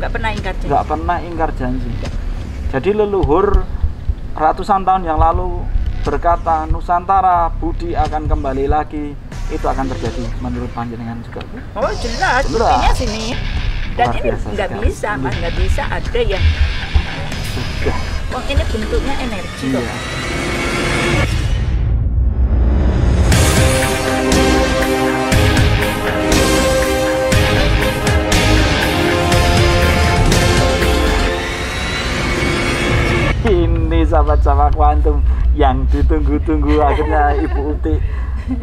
nggak pernah ingkar janji. Nggak pernah ingkar janji. Jadi leluhur ratusan tahun yang lalu berkata Nusantara budi akan kembali lagi, itu akan terjadi menurut panjenengan juga, Bu? Oh jelas, buktinya sini. Dan Luar ini nggak sekali. bisa, Mas, nggak bisa ada yang Sudah. oh, ini bentuknya energi kok. Iya. Ini sahabat-sahabat kuantum yang ditunggu-tunggu, akhirnya Ibu Uti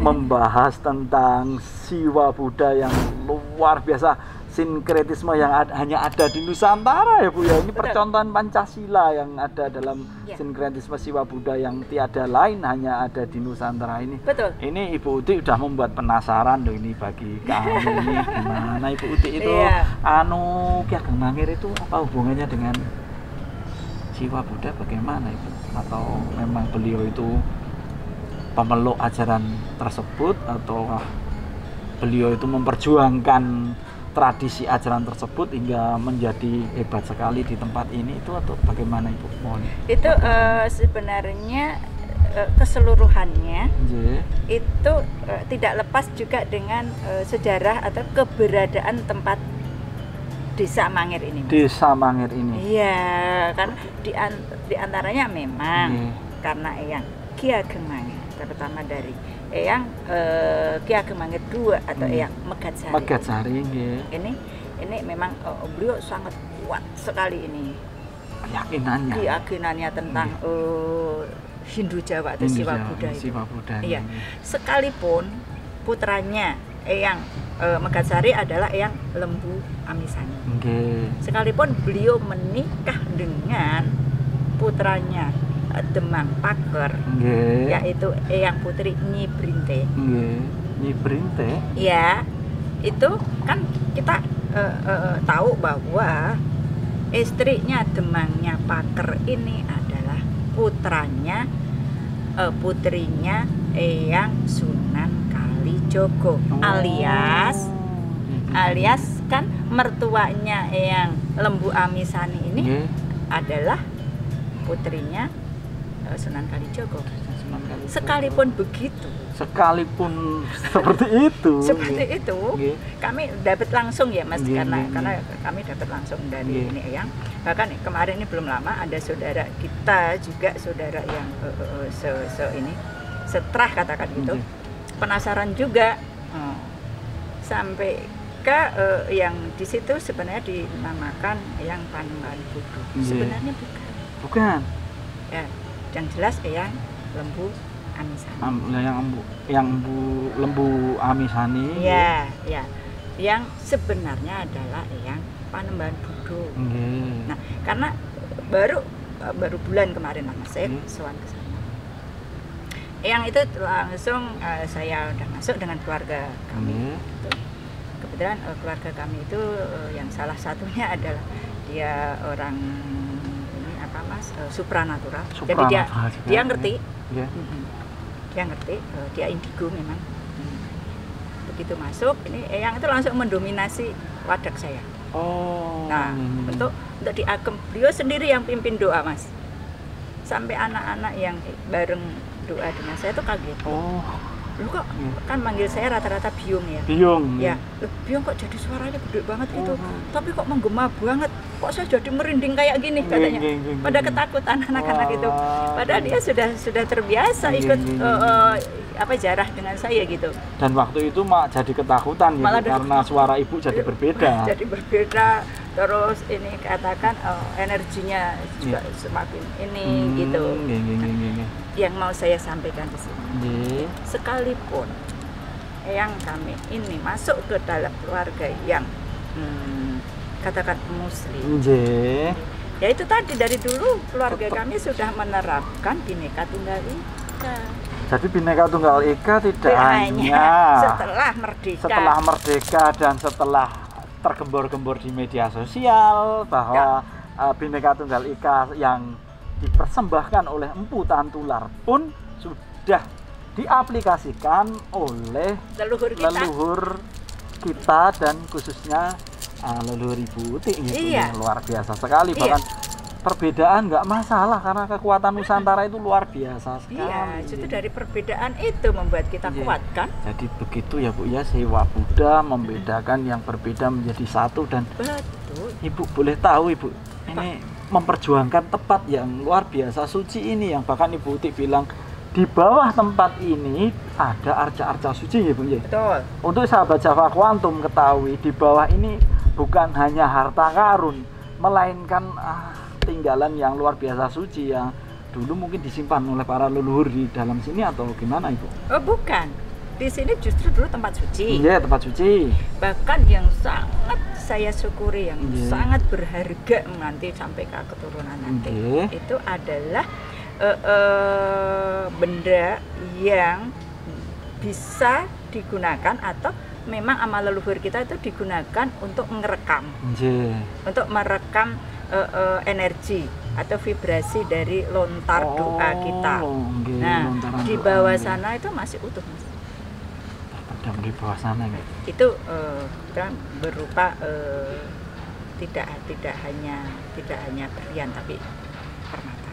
membahas tentang Siwa Buddha yang luar biasa, sinkretisme yang hanya ada di Nusantara ya Bu ya. Ini percontohan Pancasila yang ada dalam sinkretisme Siwa Buddha yang tiada lain, hanya ada di Nusantara ini. Betul. Ini Ibu Uti udah membuat penasaran loh ini bagi kami ini gimana Ibu Uti itu Ki Ageng Mangir itu apa hubungannya dengan Siwa Buddha, bagaimana Ibu? Atau memang beliau itu pemeluk ajaran tersebut, atau beliau itu memperjuangkan tradisi ajaran tersebut hingga menjadi hebat sekali di tempat ini, itu atau bagaimana Ibu? Mohon. Itu sebenarnya keseluruhannya itu tidak lepas juga dengan sejarah atau keberadaan tempat Desa Mangir ini, Mas. Desa Mangir ini. Iya, kan di antaranya memang karena Eyang Ki Ageng Mangir, terutama dari Eyang Ki Ageng Mangir II atau Eyang Megatsari. Megatsari, ini memang beliau sangat kuat sekali ini keyakinannya tentang Hindu Jawa atau Siwa Buddha itu. Iya, sekalipun putranya Eyang Megatsari adalah Eyang Lembu Amisani. Sekalipun beliau menikah dengan putranya Demang Paker, yaitu Eyang Putri Nyi Brinte. Nyi Brinte? Ya, itu kan kita tahu bahwa istrinya Demangnya Paker ini adalah putrinya Eyang Sunan Kalijogo, alias kan mertuanya Eyang Lembu Amisani ini adalah putrinya Sunan Kalijogo. Sekalipun begitu, sekalipun seperti itu, kami dapat langsung ya Mas, karena kami dapat langsung dari ini Eyang. Bahkan kemarin ini belum lama ada saudara kita juga, saudara yang setrah katakan gitu, penasaran juga sampai ke yang di situ sebenarnya dinamakan Eyang Panembahan Buddha. Sebenarnya bukan. Ya, yang jelas Eyang Lembu Amisani. Yang Lembu Amisani. Ya. Yang sebenarnya adalah Eyang Panembahan Buddha. Nah, karena baru bulan kemarin Mas saya sowan ke sana. Eyang itu langsung saya udah masuk dengan keluarga kami. Kebetulan keluarga kami itu yang salah satunya adalah dia orang ini apa Mas, supranatural. Jadi dia ngerti. Dia ngerti, dia indigo memang. Begitu masuk, ini Eyang itu langsung mendominasi wadah saya. Nah, untuk diagem, beliau sendiri yang pimpin doa Mas. Sampai anak-anak yang bareng doa dengan saya itu kaget. Lu kok kan manggil saya rata-rata Biung ya. Ya, Biung kok jadi suaranya gede banget gitu. Tapi kok menggema banget. Kok saya jadi merinding kayak gini katanya. Pada ketakutan anak-anak itu. Padahal dia sudah terbiasa ikut jarah dengan saya gitu. Dan waktu itu jadi ketakutan gitu, karena suara ibu jadi berbeda. Jadi berbeda, terus ini katakan energinya juga semakin ini gitu. Yang mau saya sampaikan di sini, sekalipun yang kami ini masuk ke dalam keluarga yang katakan Muslim, ya itu tadi dari dulu keluarga kami sudah menerapkan Bhinneka Tunggal Ika. Jadi Bhinneka Tunggal Ika tidak hanya setelah merdeka dan setelah tergembor-gembor di media sosial bahwa Bhinneka Tunggal Ika yang dipersembahkan oleh Empu Tantular pun sudah diaplikasikan oleh leluhur kita dan khususnya leluhur Ibu Utik gitu. Iya. Luar biasa sekali. Iya. Bahkan perbedaan nggak masalah karena kekuatan Nusantara itu luar biasa sekali. Iya, justru dari perbedaan itu membuat kita Iya. kuat kan. Jadi begitu ya Bu ya, Sewa Buddha membedakan yang berbeda menjadi satu. Dan Betul. Ibu boleh tahu Ibu, ini memperjuangkan tempat yang luar biasa suci ini, yang bahkan Ibu Utik bilang di bawah tempat ini ada arca-arca suci ya Bu ya. Betul. Untuk sahabat Java Quantum ketahui, di bawah ini bukan hanya harta karun, melainkan tinggalan yang luar biasa suci yang dulu mungkin disimpan oleh para leluhur di dalam sini, atau gimana Ibu? Oh bukan, di sini justru dulu tempat suci. Iya, tempat suci. Bahkan yang sangat saya syukuri, yang Iya. sangat berharga nanti sampai ke keturunan nanti, Iya. itu adalah benda yang bisa digunakan atau memang amal leluhur kita itu digunakan untuk merekam, Iya. untuk merekam energi atau vibrasi dari lontar doa kita. Nggih, Nah, lontaran di doa, bawah nggih. sana itu masih utuh, Mas. Terpendam di bawah sana nggih. Itu kan berupa tidak hanya berlian tapi permata.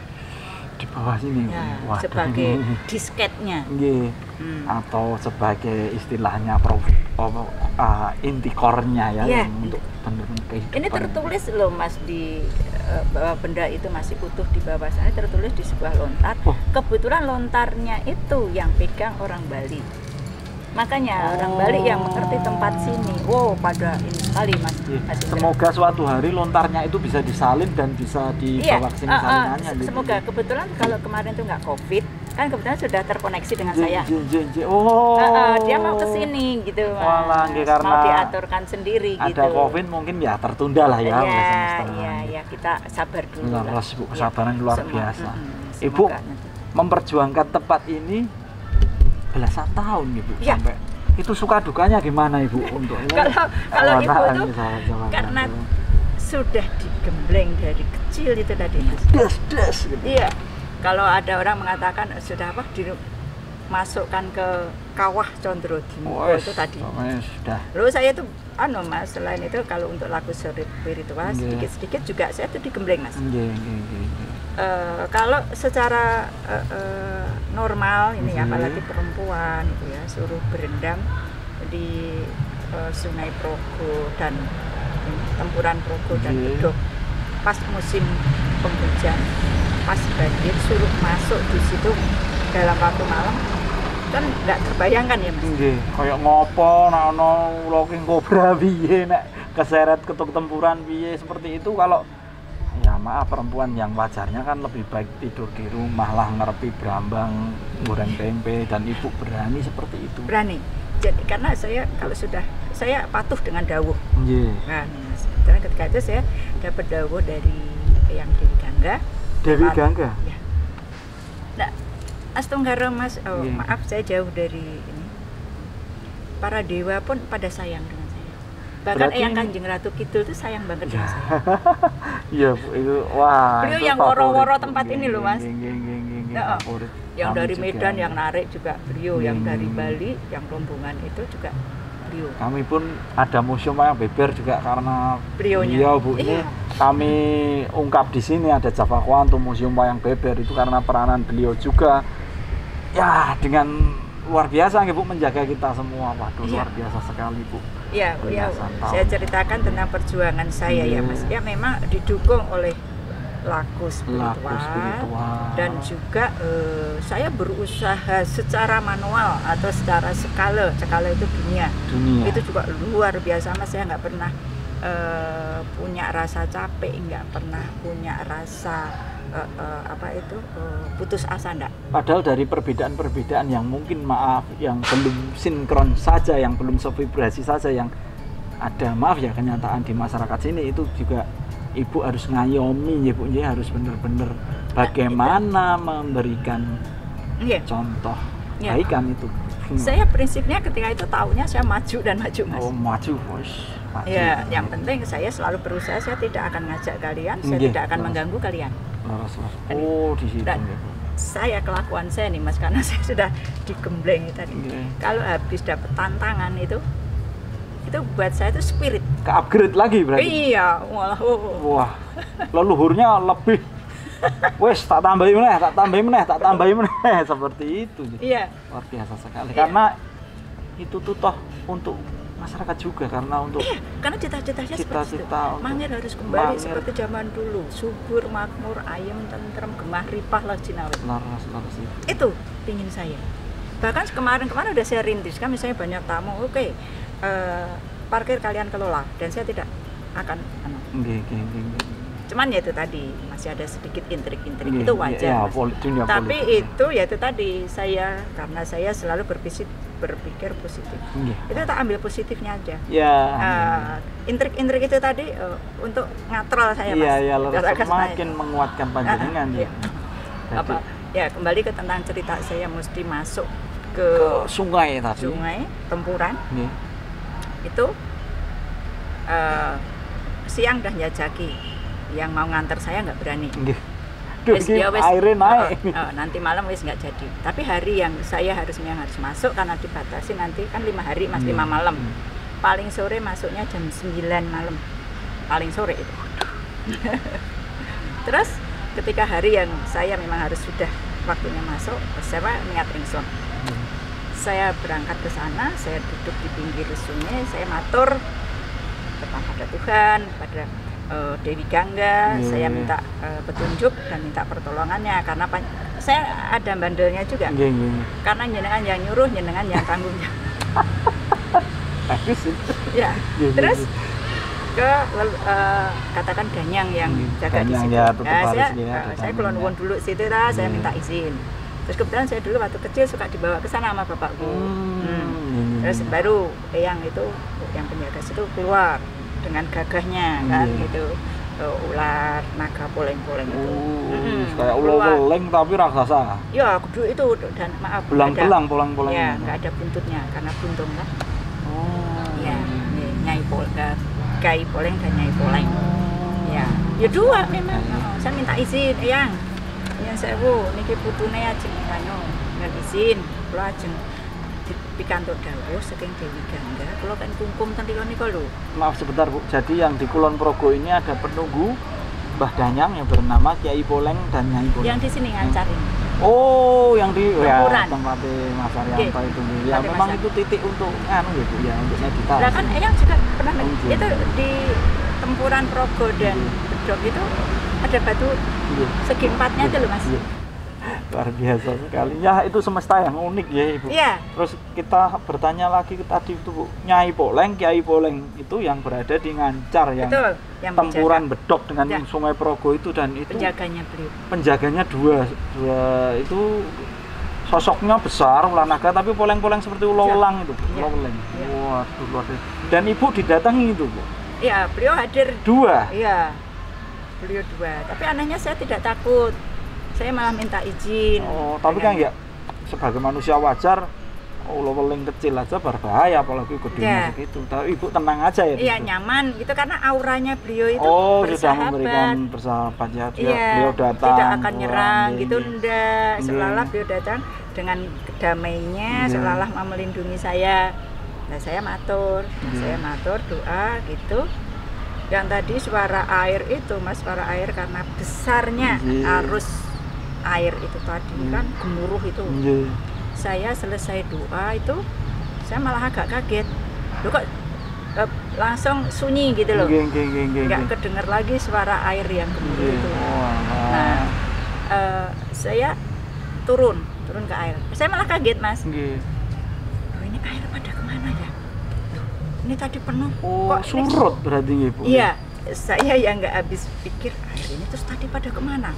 Di bawah sini. Ya, Waduh. sebagai disketnya. Nggih. Atau sebagai istilahnya inti core-nya ya, Iya. yang untuk benar-benar kehidupan. Ini tertulis loh Mas di bahwa benda itu masih utuh di bawah sana, tertulis di sebuah lontar. Oh. Kebetulan lontarnya itu yang pegang orang Bali. Makanya orang Bali yang mengerti tempat sini. Wow, pada ini sekali Mas. Iya. Mas Indra. Semoga suatu hari lontarnya itu bisa disalin dan bisa dibawa ke sini salinannya gitu. Semoga kebetulan kalau kemarin itu nggak COVID, kan kebetulan sudah terkoneksi dengan saya. Oh. Dia mau ke sini gitu Mas. Walah, nggih, karena mau diaturkan sendiri ada gitu. COVID mungkin ya tertunda lah ya oleh semesta. Iya, kita sabar dulu lah. Leres Bu, kesabaran luar biasa. Ibu Semoga nanti. memperjuangkan tempat ini belasan tahun Ibu Ya. sampai itu suka dukanya gimana Ibu untuk kalau Ibu itu karena gitu. sudah digembleng dari kecil itu tadi Mas. Des gitu. Iya. Kalau ada orang mengatakan sudah apa dimasukkan ke kawah Condrodimoko itu tadi. Sudah. Lalu saya tuh Mas, selain itu kalau untuk lagu spiritual sedikit-sedikit juga saya tuh digembleng Mas. Kalau secara normal ini apalagi perempuan itu ya suruh berendam di Sungai Progo dan Tempuran Progo dan Bedok pas musim penghujan, pas banjir, suruh masuk di situ dalam waktu malam kan nggak terbayangkan ya Mas. Kayak ngopo nek ana ula king kobra piye nek keseret ketuk tempuran piye seperti itu. Kalau ya maaf, perempuan yang wajarnya kan lebih baik tidur di rumah lah, ngerepi brambang, goreng tempe, dan Ibu berani seperti itu. Berani. Jadi karena saya kalau sudah saya patuh dengan dawuh. Nah, karena ketika itu saya dapat dawuh dari yang Dewi Gangga. Dewi Gangga? Ya. Nah, Astunggara Mas, maaf saya jauh dari ini. Para dewa pun pada sayang dengan saya. Bahkan Eyang Kanjeng Ratu Kidul itu sayang banget dengan saya. Iya Bu, itu wah. Beliau yang woro-woro tempat ini loh Mas. Favorit. Yang dari Medan yang narik juga beliau, yang dari Bali, yang rombongan itu juga beliau. Kami pun ada museum yang beber juga karena beliaunya. Iya Bu, ini kami ungkap di sini ada Java Quantum Museum Wayang Beber itu karena peranan beliau juga. Ya, dengan luar biasa Bu menjaga kita semua. Waduh, luar biasa sekali Bu. Iya, saya ceritakan tentang perjuangan saya ya Mas. Ya memang didukung oleh laku spiritual. Dan juga saya berusaha secara manual atau secara skala itu dunia. Itu juga luar biasa Mas. Saya nggak pernah punya rasa capek, nggak pernah punya rasa putus asa, enggak. Padahal dari perbedaan-perbedaan yang mungkin yang belum sinkron saja, yang belum sevibrasi saja, yang ada kenyataan di masyarakat sini itu juga Ibu harus ngayomi ya Bu, harus benar-benar bagaimana memberikan contoh kebaikan itu. Saya prinsipnya ketika itu tahunya saya maju dan maju Mas. Oh, maju. Ya, yang penting saya selalu berusaha, saya tidak akan ngajak kalian, saya tidak akan mengganggu kalian. Oh, di situ. Saya kelakuan saya nih Mas, karena saya sudah digembleng tadi. Kalau habis dapat tantangan itu itu buat saya itu spirit. Ke-upgrade lagi berarti? Iya, malah. Wah, leluhurnya lebih. Wes, tak tambahin meneh, seperti itu. Iya. Luar biasa sekali. Karena itu tuh toh untuk masyarakat juga, karena untuk karena cita-citanya seperti itu. Mangir harus kembali seperti zaman dulu, subur, makmur, ayem, tentrem, gemah, ripah, lajinawi. Laras. Itu pingin saya. Bahkan kemarin udah saya rintis kan, misalnya banyak tamu, oke, parkir kalian kelola dan saya tidak akan cuman ya itu tadi masih ada sedikit intrik-intrik, itu wajar. Tapi itu ya itu tadi karena saya selalu berpikir positif. Itu tak ambil positifnya aja. Intrik-intrik itu tadi untuk ngatral saya, Mas. Semakin menguatkan panjenengan. Kembali ke tentang cerita saya mesti masuk ke sungai tadi. Sungai Tempuran. Itu siang dah jajaki, yang mau nganter saya nggak berani. Airnya naik. Nanti malam wis nggak jadi. Tapi hari yang harus masuk karena dibatasi nanti kan 5 hari Mas, 5 malam. Paling sore masuknya jam 9 malam. Paling sore itu. Terus ketika hari yang saya memang harus sudah waktunya masuk, saya niat ingsun. Saya berangkat ke sana, saya duduk di pinggir sungai, saya matur kepada Tuhan, pada Dewi Gangga, saya minta petunjuk dan minta pertolongannya, karena saya ada bandelnya juga. Karena jenengan yang nyuruh, jenengan yang tanggung jawab. Terus ke katakan Danyang yang jaga di situ. Saya kulon nuwun dulu situ saya minta izin. Terus kebetulan saya dulu waktu kecil suka dibawa ke sana sama bapakku. Terus baru Eyang itu yang penjaga situ keluar dengan gagahnya kan gitu. Ular, naga, poleng-poleng itu. Kayak ular poleng tapi raksasa. Ya, kudu itu dan maaf. Belang-belang poleng-poleng. Ya, nggak ada buntutnya karena buntung kan. Nyai poleng, Kai poleng dan Nyai poleng. Ya dua memang. Saya minta izin, Eyang. Yang sewu niki putune ajeng anu nggak izin kula ajeng pikantuk dawuh saking Dewi Gangga kula kan kungkum ten nika lho. Maaf sebentar Bu, jadi yang di Kulon Progo ini ada penunggu Mbah Danyang yang bernama Kiai Poleng dan Nyai Poleng. Yang di sini Ngancar ini. Oh, yang di tempatnya Mas Arianto itu. Ya memang itu titik untuk anu ya Bu ya, untuk meditasi. Lah kan Eyang juga pernah itu di Tempuran Progo dan Bedog itu ada batu segi 4-nya itu loh Mas. Luar biasa sekali. Ya itu semesta yang unik ya Ibu. Terus kita bertanya lagi tadi itu Bu, Nyai Poleng, Kiai Poleng itu yang berada di Ngancar yang Tempuran Bedog dengan Sungai Progo itu, dan itu penjaganya beliau. Penjaganya dua itu sosoknya besar ular naga tapi poleng-poleng seperti ular-ulang itu. Ular-ulang. Waduh luar biasa. Dan Ibu didatangi itu Bu. Iya, beliau hadir 2. Iya. Beliau 2, tapi anehnya saya tidak takut, saya malah minta izin. Tapi kan ya sebagai manusia wajar, ular-ular kecil aja berbahaya, apalagi gedenya segitu. Tapi Ibu tenang aja ya. Iya, nyaman gitu karena auranya beliau itu sudah memberikan bersahabat ya. Beliau datang tidak akan nyerang gitu, enggak. Seolah-olah beliau datang dengan damainya, seolah-olah mau melindungi saya. Nah, saya matur doa gitu. Yang tadi suara air itu Mas, suara air karena besarnya arus air itu tadi kan gemuruh itu. Saya selesai doa itu saya malah agak kaget. Loh kok langsung sunyi gitu loh. Nggak kedengar lagi suara air yang gemuruh itu. Nah, saya turun ke air. Saya malah kaget Mas. Loh, ini air pada kemana ya? Ini tadi penuh. Kok surut berarti Ibu? Iya, saya yang nggak habis pikir air ini terus tadi pada kemana.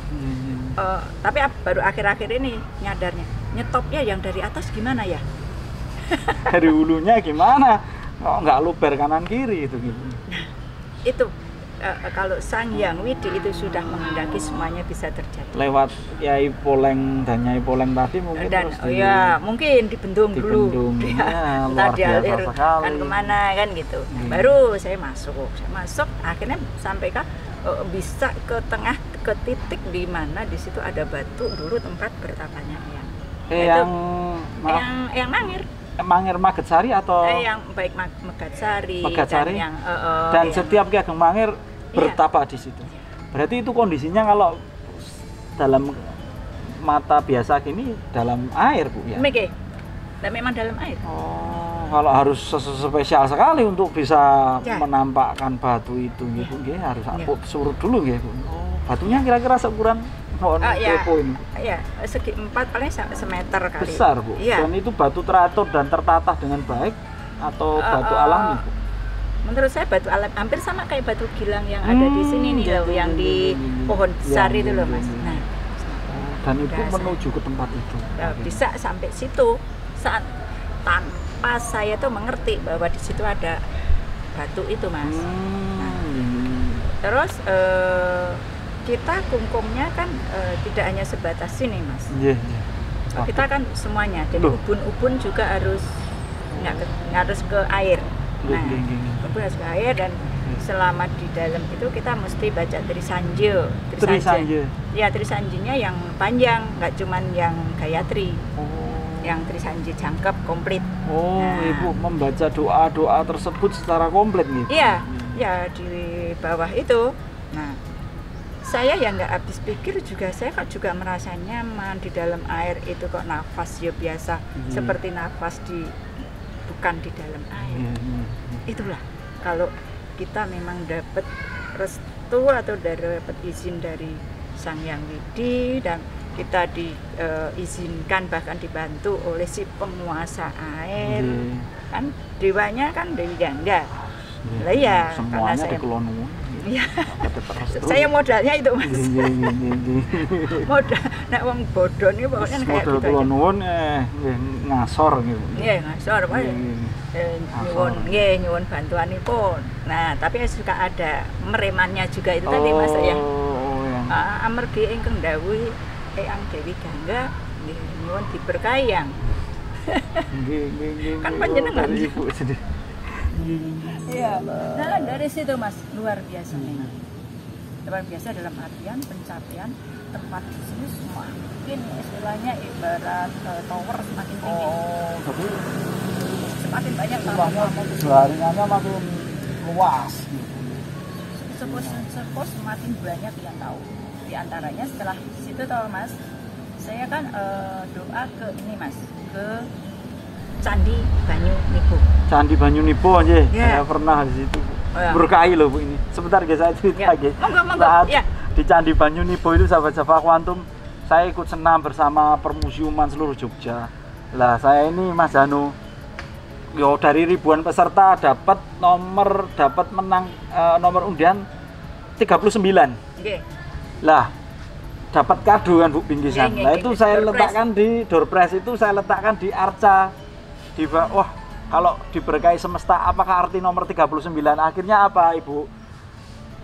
Tapi baru akhir-akhir ini nyadarnya, nyetopnya yang dari atas gimana ya? Dari hulunya gimana? Kok nggak luber kanan kiri itu gitu? Nah, itu kalau Sang Hyang Widi itu sudah menghendaki semuanya bisa terjadi. Lewat Kiai Poleng dan Nyai Poleng tadi mungkin dan mungkin dibendung dulu. Entah dialir kan kemana kan gitu. Baru saya masuk akhirnya sampai bisa ke tengah ke titik di mana di situ ada batu dulu tempat bertapanya Eyang. Yang Mangir. Mangir Magetsari atau yang baik Megatsari dan yang dan setiap Ki Ageng Mangir bertapa di situ. Berarti itu kondisinya kalau dalam mata biasa gini dalam air, Bu, ya? Memang dalam air. Oh, kalau harus spesial sekali untuk bisa menampakkan batu itu gitu, harus surut dulu gitu. Oh, batunya kira-kira seukuran kepo ini? Iya, segi 4 paling semeter kali. Besar, Bu. Dan itu batu teratur dan tertata dengan baik atau batu alami, Bu? Menurut saya batu alam hampir sama kayak batu gilang yang ada di sini nih loh, yang di pohon besar itu loh, Mas. Nah, dan itu menuju ke tempat itu. Bisa sampai situ saat tanpa saya tuh mengerti bahwa di situ ada batu itu, Mas. Nah, terus kita kungkungnya kan tidak hanya sebatas sini, Mas. Kita kan semuanya, dan ubun-ubun juga harus harus ke air. Nah, ubun harus ke air, dan selama di dalam itu kita mesti baca Trisanje. Ya, Trisanjenya yang panjang, nggak cuman yang Gayatri. Yang Trisanje jangkep komplit. Ibu membaca doa-doa tersebut secara komplit nih. Iya, ya di bawah itu. Nah, saya yang nggak habis pikir juga, saya kok juga merasa nyaman di dalam air itu, kok nafas ya biasa seperti nafas bukan di dalam air. Itulah kalau kita memang dapat restu atau dapat izin dari Sang Hyang Widi, dan kita diizinkan bahkan dibantu oleh si penguasa air, kan dewanya kan Dewi Gangga. Lah ya, semuanya karena saya modalnya itu, Mas. Modal nek wong bodoh niku pokoknya kayak gitu. Modal kula nuwun ngasor gitu. Iya, ngasor. Nyuwun bantuanipun. Nah, tapi suka ada meremannya juga itu tadi, Mas, ya. Amargi ingkang dawuh Eyang Dewi Gangga nyuwun diberkayang. Kan panjenengan Ibu sedih. Iya. Nah, dari situ, Mas, luar biasa memang. Luar biasa dalam artian pencapaian tempat di sini semakin istilahnya ibarat tower semakin tinggi. Tapi semakin banyak tamu-tamu. Jaringannya makin luas. Sepo semakin banyak yang tahu. Di antaranya setelah situ tahu, Mas, saya kan doa ke ini, Mas, ke Candi Banyu Nibo. Candi Banyu Nibo aja, saya pernah di situ. Berkahi loh, Bu, ini. Sebentar guys, saya cerita guys. Monggo. Di Candi Banyu Nibo itu sahabat-sahabat Kuantum, saya ikut senam bersama permusiuman seluruh Jogja. Lah saya ini Mas Danu, dari ribuan peserta dapat menang nomor undian 39. Lah dapat kado kan, Bu, bingkisan. Nah itu saya letakkan di door prize itu, saya letakkan di arca. Wah, kalau diberkahi semesta, apakah arti nomor 39? Akhirnya apa, Ibu?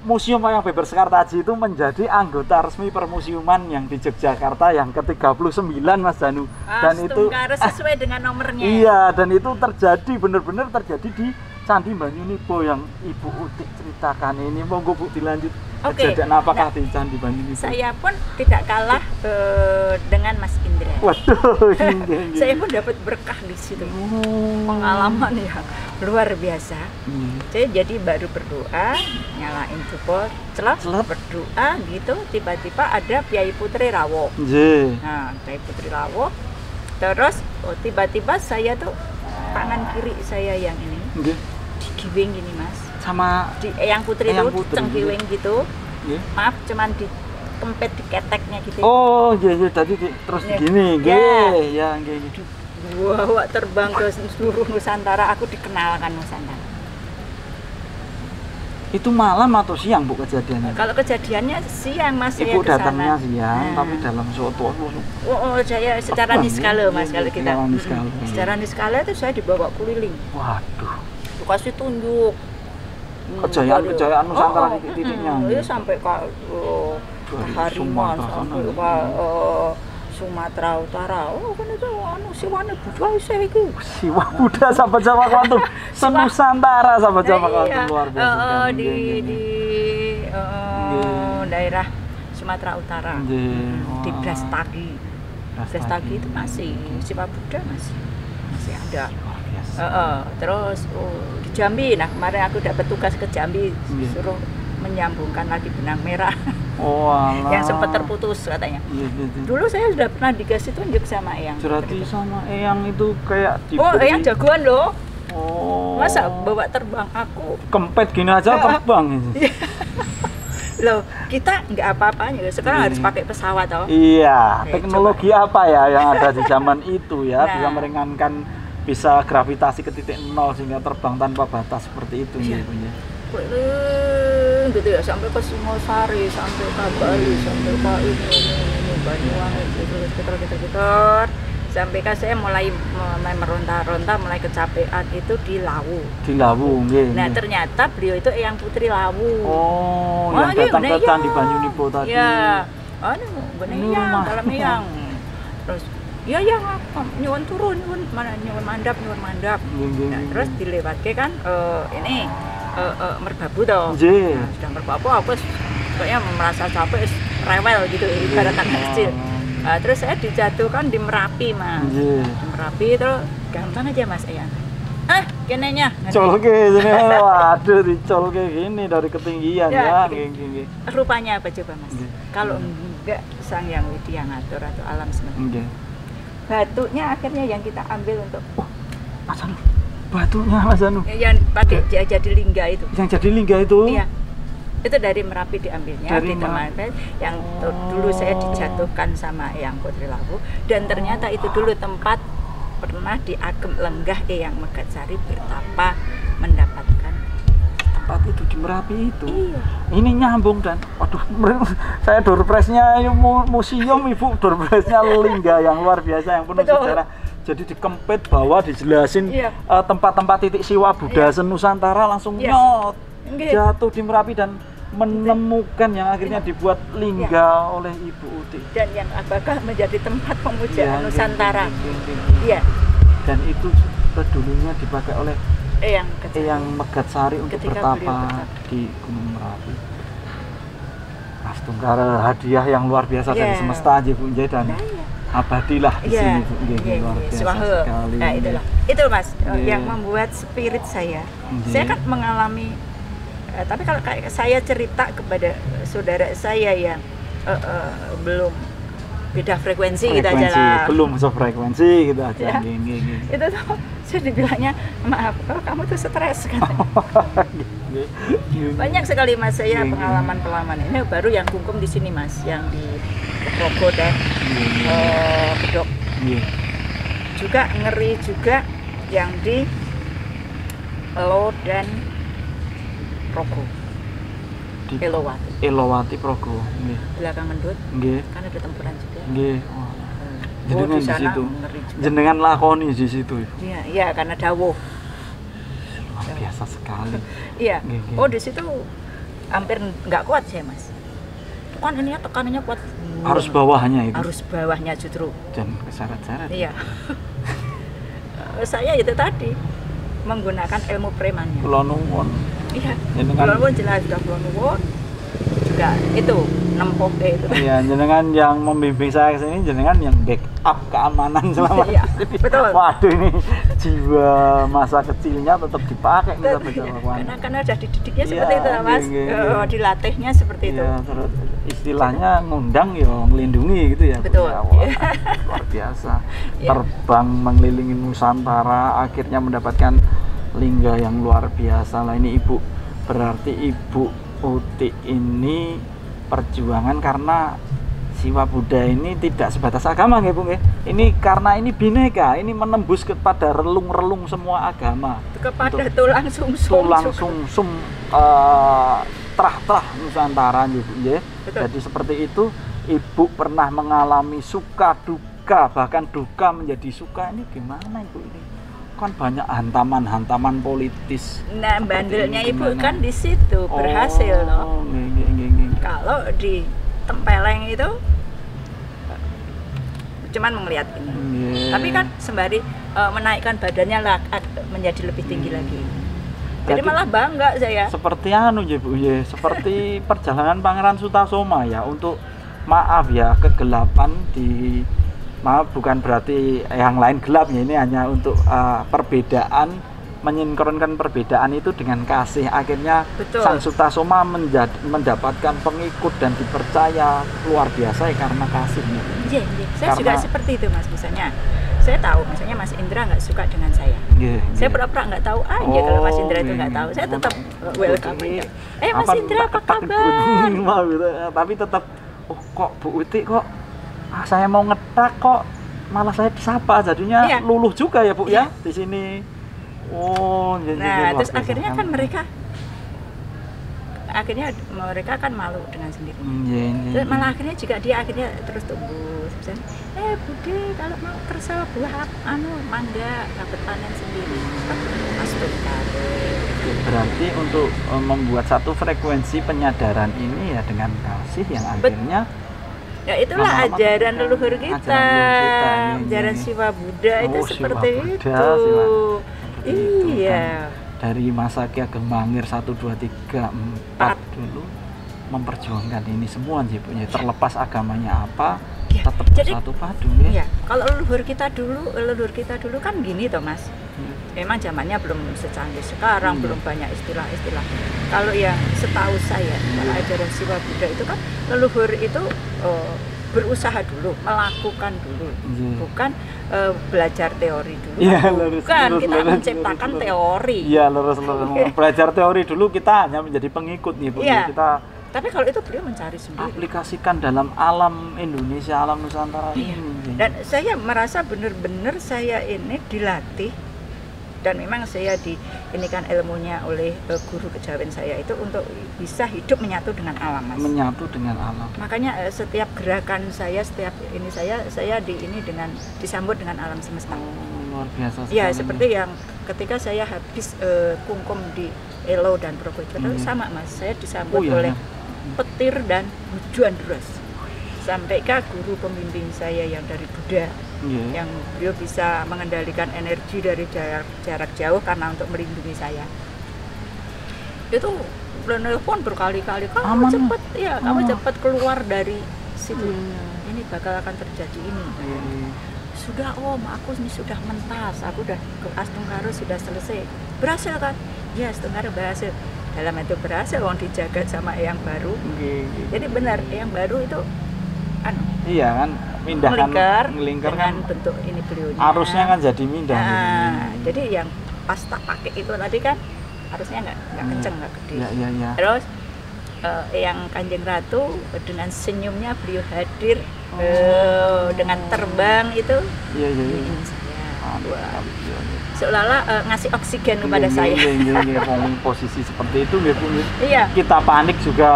Museum Wayang Beber Sekartaji itu menjadi anggota resmi permusiuman yang di Yogyakarta yang ke-39, Mas Danu. Dan itu sesuai dengan nomornya. Iya, dan itu terjadi, benar-benar terjadi di Candi Banyu Nibo yang Ibu Utik ceritakan ini. Monggo, Bu, dilanjut. Kejadian apakah di Candi Banyu Nibo? Saya pun tidak kalah dengan Mas Indra. Waduh, saya pun dapat berkah di situ. Pengalaman ya luar biasa. Saya jadi baru berdoa, nyalain jempol, celap, berdoa gitu, tiba-tiba ada Piai Putri Rawo. Nah, Piai Putri Rawo. Terus tiba-tiba saya tuh tangan kiri saya yang ini digiwing gini, Mas. Sama Eyang Putri itu cengkiwing gitu. Maaf, cuman di kempet di keteknya gitu. Oh, iya tadi terus gini, ya gitu. Wah, terbang ke seluruh Nusantara, aku dikenalkan Nusantara. Itu malam atau siang, Bu, kejadiannya? Kalau kejadiannya siang, Mas. Ibu datangnya siang, tapi dalam suatu saya secara niskala, Mas, kalau kita. Secara niskala itu saya dibawa keliling. Waduh. Dikasih tunjuk. Kejayaan Nusantara titik-titiknya. Itu sampai ke Harimau, sampai ke Sumatera Utara. Oh, kan itu Siwane Buddha saya itu. Siwa Buddha sahabat-sahabat Kuantum. Senusantara sahabat-sahabat Kuantum, luar biasa. Di daerah Sumatera Utara. Di Brastagi. Brastagi itu masih Siwa Buddha masih ada. biasa. Terus di Jambi, nah kemarin aku dapat tugas ke Jambi, suruh menyambungkan lagi benang merah. Oh alah. Yang sempat terputus katanya. Iya. Dulu saya sudah pernah dikasih tunjuk sama Eyang. Berarti sama Eyang itu kayak diberi. Oh, Eyang jagoan loh. Oh. Masa bawa terbang aku? Kempet gini aja terbang itu. Loh, kita nggak apa-apanya. Sekarang harus pakai pesawat toh. Iya, teknologi apa ya yang ada di zaman itu ya, bisa meringankan, bisa gravitasi ke titik nol sehingga terbang tanpa batas seperti itu ya. Gitu ya, sampai ke Singosari, sampai ke Bali, sampai ke ini Banyuwangi, sekitar sampai kan saya mulai meronta-ronta, mulai kecapean itu di Lawu. Di Lawu, nggih. Nah, ternyata beliau itu Eyang Putri Lawu. Oh, yang datang ke Candi Banyunipo tadi. Iya. Eyang, dalam Eyang. Terus, ya nyuwun turun, nyuwun mandap. Nah, terus dilewatke kan ini merbabu toh. Nah, sudah merbabu aku kayaknya merasa capek, rewel gitu ibarat anak kecil. Terus saya dijatuhkan di Merapi, Mas. Di Merapi terus gampang aja Mas Eyang. Kenenya. Colke ini, waduh dicolke gini dari ketinggian ya. Rupanya apa coba Mas? Kalau enggak Sang Hyang Widya ngatur atau alam semesta. Batunya akhirnya yang kita ambil untuk Mas Anu. Batunya Mas Anu. Yang pakai jadi lingga itu. Yang jadi lingga itu? Iya. Itu dari Merapi diambilnya di teman yang dulu saya dijatuhkan sama Eyang Putri Lawu, dan ternyata itu dulu tempat pernah di Agem Lenggah Eyang Megatsari bertapa mendapatkan tempat itu di Merapi itu. Iya. Ini nyambung dan waduh saya doorpressnya museum Ibu, doorpressnya lingga yang luar biasa yang penuh sejarah. Jadi dikempit bawah dijelasin tempat-tempat titik siwa Buddha Nusantara langsung nyot jatuh di Merapi dan menemukan yang akhirnya dibuat lingga oleh Ibu Uti. Dan yang apakah menjadi tempat pemujaan Nusantara. Iya. Dan itu dulunya dipakai oleh Eyang Megatsari untuk bertapa di Gunung Merapi. Mas Tungkar, hadiah yang luar biasa dari semesta aja Bu Njai, dan abadilah di sini Bu Njai, luar biasa sekali. Nah itu Mas yang membuat spirit saya. Saya kan mengalami, tapi kalau kayak saya cerita kepada saudara saya yang belum beda frekuensi gitu aja lah. Belum sefrekuensi gitu aja. Itu tuh saya dibilangnya, maaf, kamu tuh stres katanya. Banyak sekali Mas saya pengalaman ini, baru yang kungkum di sini Mas, yang di Progo dan Bedok. Juga ngeri juga yang di Elo dan Progo. Di Elowati. Elowati Progo, nggih. Belakang Mendut. Nggih. Kan ada tempuran juga. Nggih. Jenengan di situ. Jenengan lakoni di situ. Iya, karena dawuh. Luar biasa sekali. Iya. Oh, di situ hampir nggak kuat saya, Mas. Kan ini tekanannya kuat. Harus bawahnya itu. Harus bawahnya justru. Dan kesyarat-syarat. Iya. Saya itu tadi menggunakan ilmu premannya. Kula nuwun. Iya. Kula nuwun jelas sudah kula nuwun. Juga itu nempuh itu. Iya, jenengan yang membimbing saya ke sini, jenengan yang backup keamanan selama ini. Betul. Waduh, ini jiwa masa kecilnya tetap dipakai nih sampai karena sudah dididiknya seperti itu Mas. Dilatihnya seperti itu. Terus istilahnya ngundang ya ngelindungi gitu ya. Betul. Luar biasa. Terbang mengelilingi Nusantara, akhirnya mendapatkan lingga yang luar biasa. Lah ini Ibu, berarti Ibu Uti ini perjuangan karena Siwa Buddha ini tidak sebatas agama nggih Bu nggih. Ini karena ini bineka, ini menembus kepada relung-relung semua agama. Kepada tulang sumsum trah-trah Nusantara nggih Bu nggih. Jadi seperti itu, Ibu pernah mengalami suka duka, bahkan duka menjadi suka. Ini gimana Ibu ini? Kan banyak hantaman politis. Nah, bandelnya Ibu kan di situ berhasil loh. Kalau di Tempeleng itu cuman melihat ini. Tapi kan sembari menaikkan badannya lah menjadi lebih tinggi lagi. Jadi malah bangga saya. Seperti anu ya Bu, ya, seperti perjalanan Pangeran Sutasoma ya, untuk maaf ya kegelapan di maaf bukan berarti yang lain gelap ya, ini hanya untuk perbedaan, menyinkronkan perbedaan itu dengan kasih. Akhirnya betul. Sang Sutasoma mendapatkan pengikut dan dipercaya luar biasa ya, karena kasih. Iya, saya juga seperti itu Mas. Misalnya saya tahu misalnya Mas Indra nggak suka dengan saya, saya pura-pura nggak tahu aja. Kalau Mas Indra itu nggak tahu, saya tetap welcome aja. Mas Indra apa kabar? Gitu. Tapi tetap, oh kok Bu Uti kok saya mau ngetak kok malah saya disapa, jadinya luluh juga ya Bu ya di sini. Oh, nah terus akhirnya kan mereka kan malu dengan sendiri. Terus malah akhirnya juga dia akhirnya terus tumbuh. Bude kalau mau kerja buah mangga dapat panen sendiri. Berarti untuk membuat satu frekuensi penyadaran ini ya dengan kasih yang akhirnya ya itulah ajaran leluhur kita, ajaran Siwa Buddha itu seperti itu. Iya. Dari masa Ki Ageng Mangir 1, 2, 3, 4 dulu memperjuangkan ini semua sih punya, terlepas agamanya apa, tetap satu padu ya. Kalau leluhur kita dulu kan gini toh Mas. Memang zamannya belum secanggih sekarang, belum banyak istilah-istilah. Kalau yang setahu saya, kalau ajaran Siwa Buddha itu kan leluhur itu berusaha dulu, melakukan dulu, bukan belajar teori dulu. Bukan kita menciptakan teori. Iya, lurus. Belajar teori dulu, kita hanya menjadi pengikut nih Bu. Kita tapi kalau itu beliau mencari sendiri. Aplikasikan dalam alam Indonesia, alam Nusantara ini. Dan saya merasa benar-benar saya ini dilatih, dan memang saya ini kan ilmunya oleh guru kejawen saya itu untuk bisa hidup menyatu dengan alam Mas. Menyatu dengan alam. Makanya setiap gerakan saya, setiap ini saya disambut dengan alam semesta. Luar biasa. Ya seperti yang ketika saya habis kungkum di Elo dan Probolinggo sama Mas, saya disambut oleh petir dan hujan deras. Sampaikah guru pembimbing saya yang dari Buddha, yang beliau bisa mengendalikan energi dari jarak jauh karena untuk melindungi saya. Itu nelpon berkali-kali, kamu cepat keluar dari situ. Ini bakal akan terjadi ini. Sudah Om, aku ini sudah mentas, aku udah ke Astungkaro sudah selesai. Berhasil kan? Ya, Astungkaro berhasil. Dalam itu berhasil, dijaga sama Eyang Baru. Jadi benar, Eyang Baru itu iya kan, mindahkan melingkar dengan bentuk ini beliaunya. Arusnya kan jadi mindah. Jadi yang pas tak pakai itu tadi kan arusnya nggak kenceng, nggak gede. Iya. Terus yang Kanjeng Ratu dengan senyumnya beliau hadir, dengan terbang itu. Iya. Ini saya. Seolah-olah ngasih oksigen kepada saya. Posisi seperti itu Iya. Kita panik juga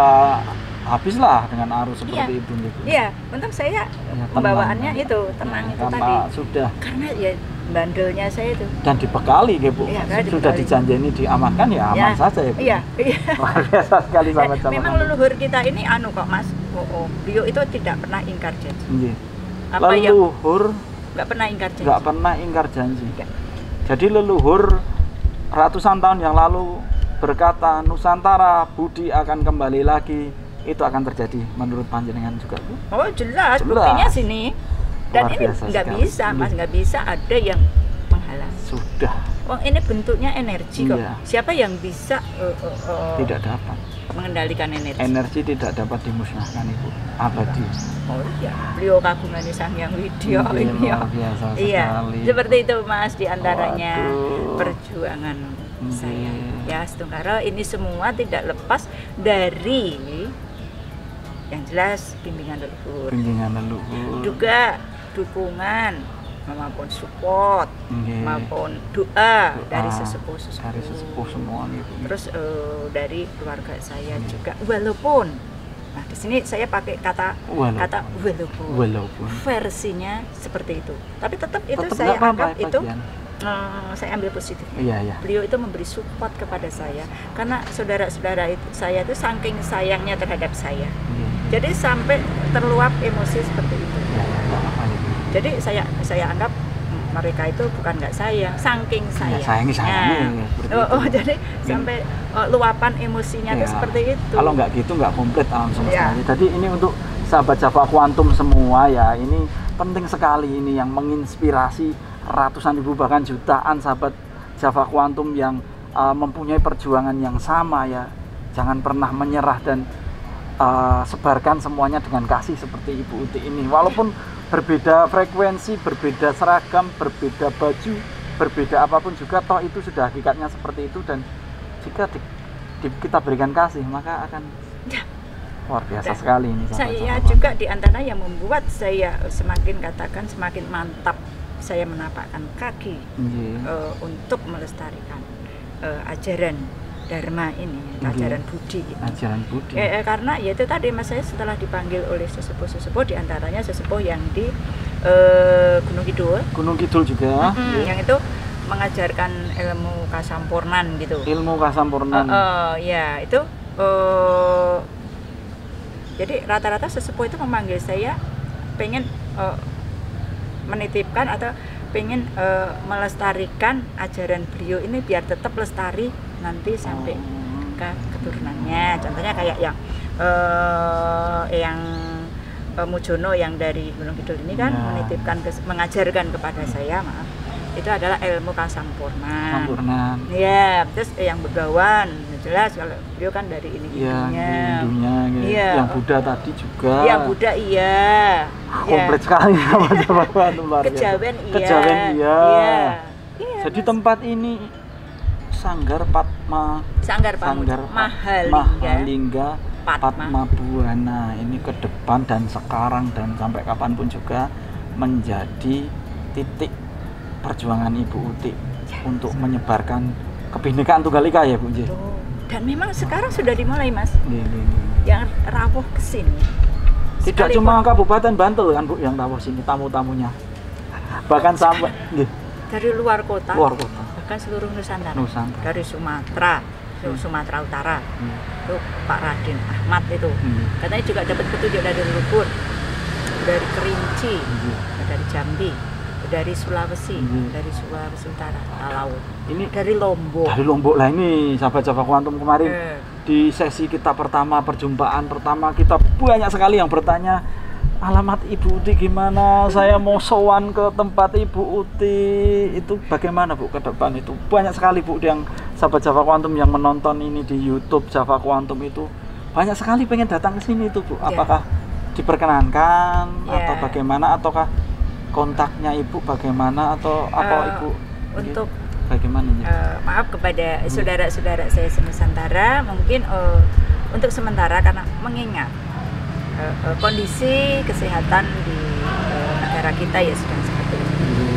habislah dengan arus seperti itu. Iya, untung saya pembawaannya itu tenang itu tadi. Sudah. Karena ya bandelnya saya itu. Dan dibekali Bu. Sudah dijanjeni diamankan ya aman saja ya Bu. Iya. Luar biasa sekali sahabat-sahabat. Memang leluhur kita ini kok Mas. Beliau itu tidak pernah ingkar janji. Leluhur nggak pernah ingkar janji. Nggak pernah ingkar janji. Jadi leluhur ratusan tahun yang lalu berkata Nusantara Budi akan kembali lagi. Itu akan terjadi menurut panjenengan juga Bu? Oh jelas. Buktinya sini. Dan ini nggak bisa Mas, nggak bisa ada yang menghalang. Sudah. Ini bentuknya energi kok. Siapa yang bisa tidak dapat mengendalikan energi? Energi tidak dapat dimusnahkan Ibu, abadi. Oh iya, beliau kagungan Sang Hyang Widya ini ya. Iya, seperti itu Mas, diantaranya perjuangan saya. Ya, Astungkaro ini semua tidak lepas dari yang jelas bimbingan leluhur. Juga dukungan maupun support maupun doa dari sesepuh semua gitu. Terus dari keluarga saya juga, walaupun di sini saya pakai kata walaupun versinya seperti itu, tapi tetap itu saya anggap itu saya ambil positifnya. Beliau itu memberi support kepada saya karena saudara-saudara saya itu saking sayangnya terhadap saya. Jadi sampai terluap emosi seperti itu. Jadi saya anggap mereka itu bukan nggak sayang, saking sayangnya. Jadi sampai luapan emosinya itu seperti itu. Kalau nggak gitu nggak komplit alam semesta. Jadi ini untuk sahabat Java Kuantum semua ya, ini penting sekali ini yang menginspirasi ratusan ribu bahkan jutaan sahabat Java Quantum yang mempunyai perjuangan yang sama ya. Jangan pernah menyerah dan sebarkan semuanya dengan kasih seperti Ibu Uti ini. Walaupun berbeda frekuensi, berbeda seragam, berbeda baju, berbeda apapun juga, toh itu sudah hakikatnya seperti itu. Dan jika kita berikan kasih, maka akan luar biasa sekali ini. Saya juga di antara yang membuat saya semakin mantap saya menapakkan kaki untuk melestarikan ajaran Dharma ini, ajaran Budi. Ajaran Budi. Karena ya itu tadi Mas, saya setelah dipanggil oleh sesepuh-sesepuh, diantaranya sesepuh yang di Gunung Kidul. Gunung Kidul juga. Yang itu mengajarkan ilmu kasampurnan gitu. Ilmu kasampurnan. Ya itu. Jadi rata-rata sesepuh itu memanggil saya, pengen menitipkan atau pengen melestarikan ajaran beliau ini biar tetap lestari nanti sampai ke keturunannya. Contohnya kayak yang Mujono yang dari Gunung Kidul ini kan menitipkan mengajarkan kepada saya, itu adalah ilmu kasampurnan. Ya, terus yang Begawan jelas kalau beliau kan dari ini-ininya. Yang Buddha tadi juga. Yang Buddha komplit sekali Kejawen Jadi tempat ini Sanggar Mahalingga Padma Buana ini ke depan dan sekarang dan sampai kapanpun juga menjadi titik perjuangan Ibu Uti untuk menyebarkan kebinekaan Tunggal Ika ya Bu. Dan memang sekarang sudah dimulai Mas. Yang rawuh ke sini. Tidak cuma Kabupaten Bantul kan Bu yang rawuh sini tamu-tamunya. Bahkan sampai dari luar kota. Bahkan seluruh Nusantara. Dari Sumatera Utara. Itu Pak Raden Ahmad itu. Katanya juga dapat petunjuk dari Lumpur, dari Kerinci, dari Jambi, dari Sulawesi, dari Sulawesi Utara, Talaut. Ini dari Lombok. Dari Lombok lah ini sahabat Java Quantum kemarin di sesi kita pertama, perjumpaan pertama, kita banyak sekali yang bertanya, alamat Ibu Uti gimana? Saya mau sowan ke tempat Ibu Uti. Itu bagaimana Bu ke depan itu? Banyak sekali Bu yang sahabat Java Quantum yang menonton ini di YouTube Java Quantum itu banyak sekali pengen datang ke sini itu Bu. Apakah diperkenankan atau bagaimana, ataukah kontaknya Ibu bagaimana atau apa Ibu? Untuk bagaimana ini? Maaf kepada saudara-saudara saya se-Nusantara, mungkin untuk sementara karena mengingat kondisi kesehatan di negara kita ya sedang seperti itu.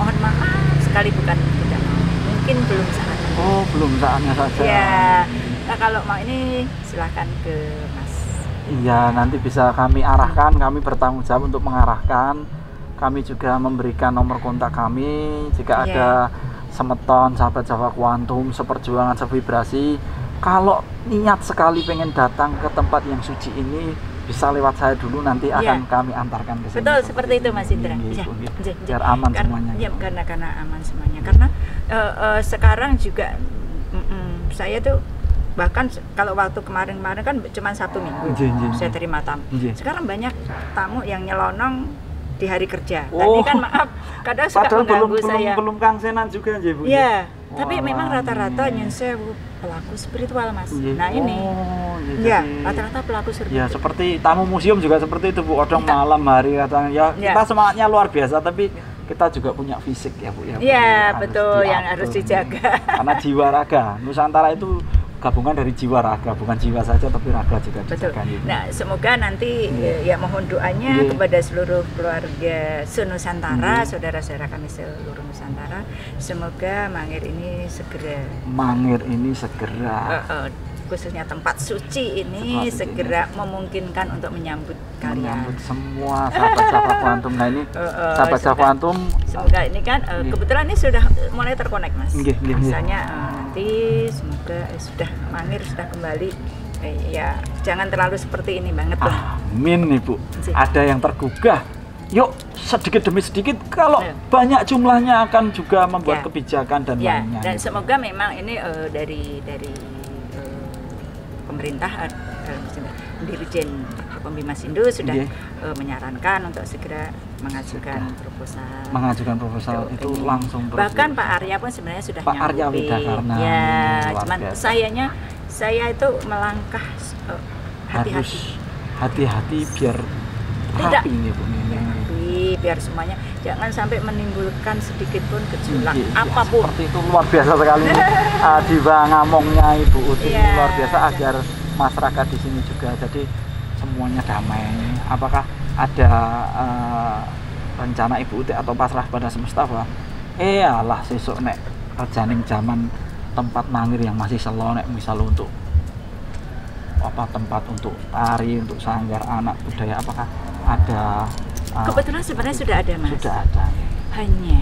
Mohon maaf sekali, bukan tidak mau, mungkin belum saatnya. Belum saatnya saja. Ya, kalau mau ini silahkan ke Mas. Iya, nanti bisa kami arahkan, kami bertanggung jawab untuk mengarahkan. Kami juga memberikan nomor kontak kami jika ada semeton sahabat Java Quantum seperjuangan sevibrasi. Kalau niat sekali pengen datang ke tempat yang suci ini, bisa lewat saya dulu, nanti akan kami antarkan ke sini. Betul, seperti itu Mas Indra. Biar aman semuanya. Ya, karena aman semuanya. Karena sekarang juga saya tuh bahkan kalau waktu kemarin kan cuma Sabtu Minggu saya terima tamu. Sekarang banyak tamu yang nyelonong di hari kerja. Tadi kan maaf, kadang suka mengganggu saya. Belum kangsenan juga Bu. Iya. Tapi memang rata-rata nyensewu pelaku spiritual Mas. Nah ini, rata-rata pelaku spiritual. Ya seperti tamu museum juga seperti itu Bu. Odong malam hari katanya. Kita semangatnya luar biasa, tapi kita juga punya fisik ya Bu ya. Iya betul, yang harus dijaga. Karena jiwa raga Nusantara itu gabungan dari jiwa raga, bukan jiwa saja tapi raga juga dijaga. Nah semoga nanti ya mohon doanya kepada seluruh keluarga se-Nusantara, saudara-saudara kami seluruh Nusantara, semoga Mangir ini segera khususnya tempat suci ini segera memungkinkan untuk menyambut kalian. Menyambut semua sahabat Java Quantum. Nah ini sahabat Java Quantum. Semoga ini kan kebetulan ini sudah mulai terkonek Mas. Misalnya nanti semoga sudah Mangir sudah kembali. Ya jangan terlalu seperti ini banget dong. Amin Ibu. Ada yang tergugah. Yuk sedikit demi sedikit, kalau banyak jumlahnya akan juga membuat kebijakan dan lainnya. Dan semoga memang ini dari pemerintah Dirjen Pembimas Indo sudah menyarankan untuk segera mengajukan proposal itu ini. langsung terus. Bahkan Pak Arya pun sebenarnya sudah Pak Arya Widakarna. Ya, cuman saya itu melangkah hati-hati biar tidak rapi nih Bu. Biar semuanya jangan sampai menimbulkan sedikit pun gejolak apapun. Seperti itu luar biasa sekali. Diva ngamongnya Ibu Uti luar biasa agar masyarakat di sini juga jadi semuanya damai. Apakah ada rencana Ibu Uti atau pasrah pada semesta bahwa alah sesuk nek rejaning zaman tempat mangir yang masih selo nek misal untuk tempat untuk tari, untuk sanggar anak budaya, apakah ada? Kebetulan sebenarnya sudah ada Mas. Sudah ada. Hanya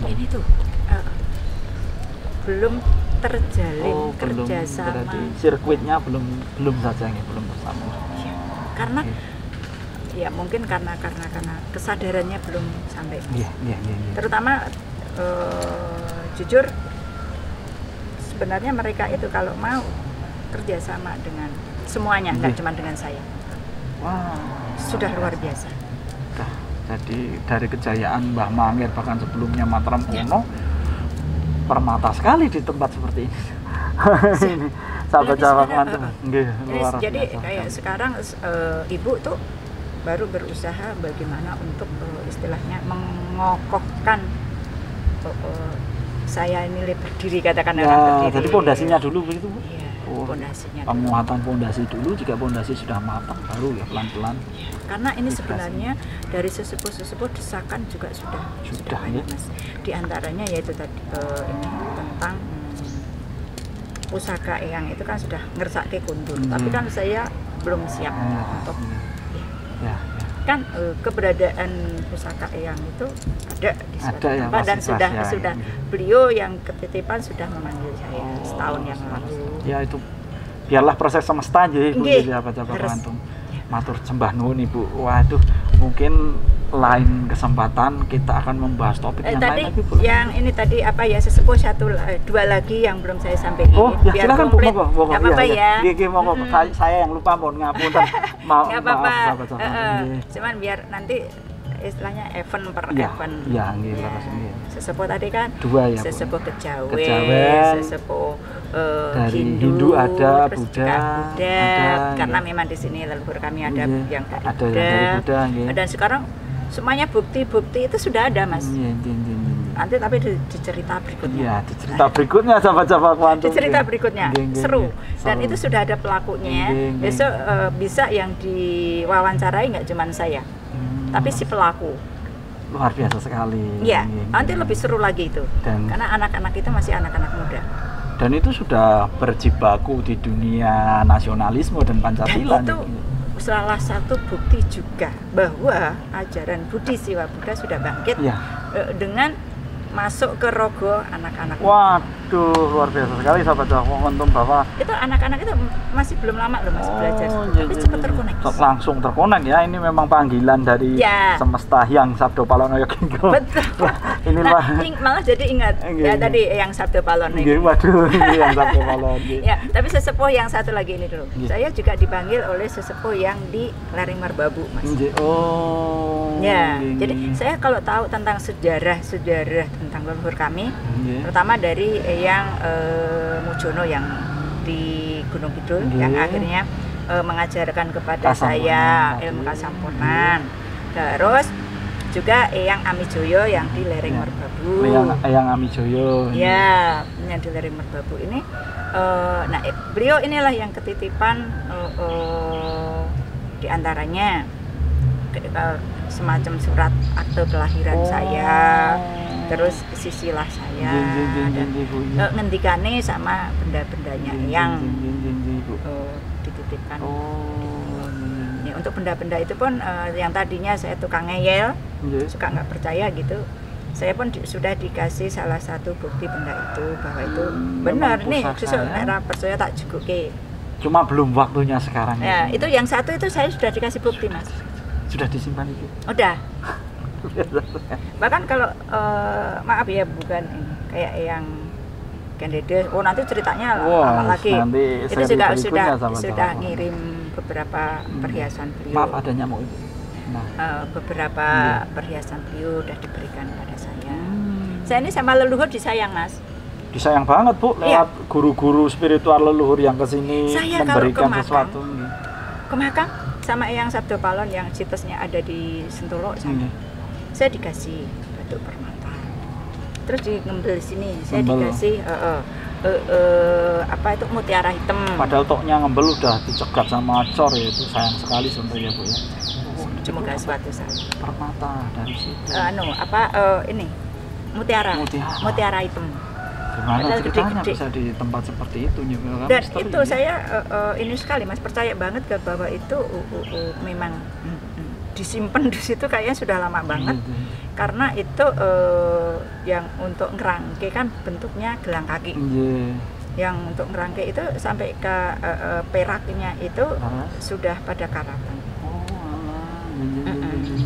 ini tuh belum terjalin kerjasama. Berarti sirkuitnya belum saja nih, belum bersama. Ya, karena ya mungkin karena kesadarannya belum sampai. Iya. Terutama jujur sebenarnya mereka itu kalau mau kerjasama dengan semuanya, nggak cuma dengan saya. Wah, sudah luar biasa. Jadi dari kejayaan Mbah Mangir bahkan sebelumnya Mataram Kuno permata sekali di tempat seperti ini. Ini sahabat-sahabat mantap. Jadi kayak sekarang Ibu tuh baru berusaha bagaimana untuk istilahnya mengokohkan saya ini berdiri, katakan orang berdiri. Jadi pondasinya dulu begitu Bu? Iya, pondasinya. Penguatan pondasi dulu, jika pondasi sudah matang baru ya pelan-pelan. Ya, karena ini sebenarnya dari sesepuh-sesepuh desakan juga sudah banyak Mas. Di antaranya yaitu tadi ini tentang pusaka eyang itu kan sudah ngersake kundur, tapi kan saya belum siap untuk kan keberadaan pusaka eyang itu ada di suatu tempat dan sudah beliau yang ketitipan sudah memanggil saya setahun yang lalu. Ya itu biarlah proses semesta aja Ibu, sahabat-sahabat lantung. Matur sembah nuwun Ibu. Waduh, mungkin lain kesempatan kita akan membahas topik yang lain lagi Bu. Yang ini tadi apa ya, sesepuh dua lagi yang belum saya sampaikan. Oh, ya biar silakan komplit. Bu. Nggak apa-apa ya. Iya, monggo. Saya yang lupa, mohon ngapunten. Nggak apa-apa. Cuman biar nanti istilahnya event per event. Iya, nggih, leres nggih. Sesepuh tadi kan dua ya, sesepuh Kejawen, sesepuh dari Hindu ada, terus Buddha, ada, karena memang di sini leluhur kami ada yang dari Buddha. Dan sekarang semuanya bukti-bukti itu sudah ada Mas. Nanti tapi di cerita berikutnya. Iya, di cerita berikutnya sahabat-sahabat kuantum. Di cerita berikutnya seru. Dan itu sudah ada pelakunya. Besok bisa yang diwawancarai nggak cuma saya, tapi si pelaku. Luar biasa sekali. Iya, nanti lebih seru lagi itu. Karena anak-anak itu masih anak-anak muda. Dan itu sudah berjibaku di dunia nasionalisme dan Pancasila. Dan itu salah satu bukti juga bahwa ajaran Budi Siwa Buddha sudah bangkit dengan masuk ke rogo anak-anak. Waduh, luar biasa sekali sahabat-sahabat kuantum bahwa itu anak-anak itu masih belum lama loh Mas belajar, tapi cepat terkonek. Langsung terkonek ya, ini memang panggilan dari semesta yang Sabdo Palono Yogyakarta. Betul. Ini malah jadi ingat ya tadi yang Sabdo Palono. Waduh, yang Sabdo Palono. Ya, tapi sesepuh yang satu lagi ini dulu. Saya juga dipanggil oleh sesepuh yang di Lereng Merbabu, Mas. Ya, jadi saya kalau tahu tentang sejarah tentang leluhur kami, terutama dari yang Mujono yang di Gunung Kidul yang akhirnya mengajarkan kepada saya ilmu kasampunan. Terus juga Eyang Amijoyo yang di Lereng Merbabu. Eyang Amijoyo. Ya, yang di Lereng Merbabu ini. Nah, beliau inilah yang ketitipan di antaranya semacam surat akte kelahiran saya, terus sisilah saya, dan ngendikane sama benda-bendanya yang dititipkan. Ya, untuk benda-benda itu pun yang tadinya saya tukang ngeyel, suka nggak percaya gitu, saya pun sudah dikasih salah satu bukti benda itu bahwa itu benar nih, sesuk nek percaya tak juguke. Cuma belum waktunya sekarang. Ya, itu yang satu itu saya sudah dikasih bukti Mas. Sudah disimpan itu? Udah. Bahkan kalau maaf ya, bukan ini kayak yang Kendede, nanti ceritanya lama lagi. Nanti itu juga sudah ngirim beberapa perhiasan beliau. Maaf ada nyamuk itu. Nah. Beberapa perhiasan beliau udah diberikan pada saya. Saya ini sama leluhur disayang, Mas. Disayang banget, Bu, lewat guru-guru spiritual leluhur yang kesini saya memberikan kalau sesuatu. Ke makam sama Eyang Sabdo Palon yang situsnya ada di Sentolo sana. Saya dikasih batu permata. Terus di ngembel sini, saya dikasih apa itu mutiara hitam. Padahal toknya ngembel udah dicegat sama cor ya, itu sayang sekali sebenarnya, Bu ya. Semoga suatu saat. Permata dari situ. Ini mutiara hitam. Gimana ceritanya bisa di tempat seperti itu? Dan itu saya ini sekali, Mas, percaya banget bahwa itu memang disimpan di situ kayaknya sudah lama banget. Karena itu yang untuk ngerangke kan bentuknya gelang kaki. Yang untuk ngerangke itu sampai ke peraknya itu sudah pada karatan.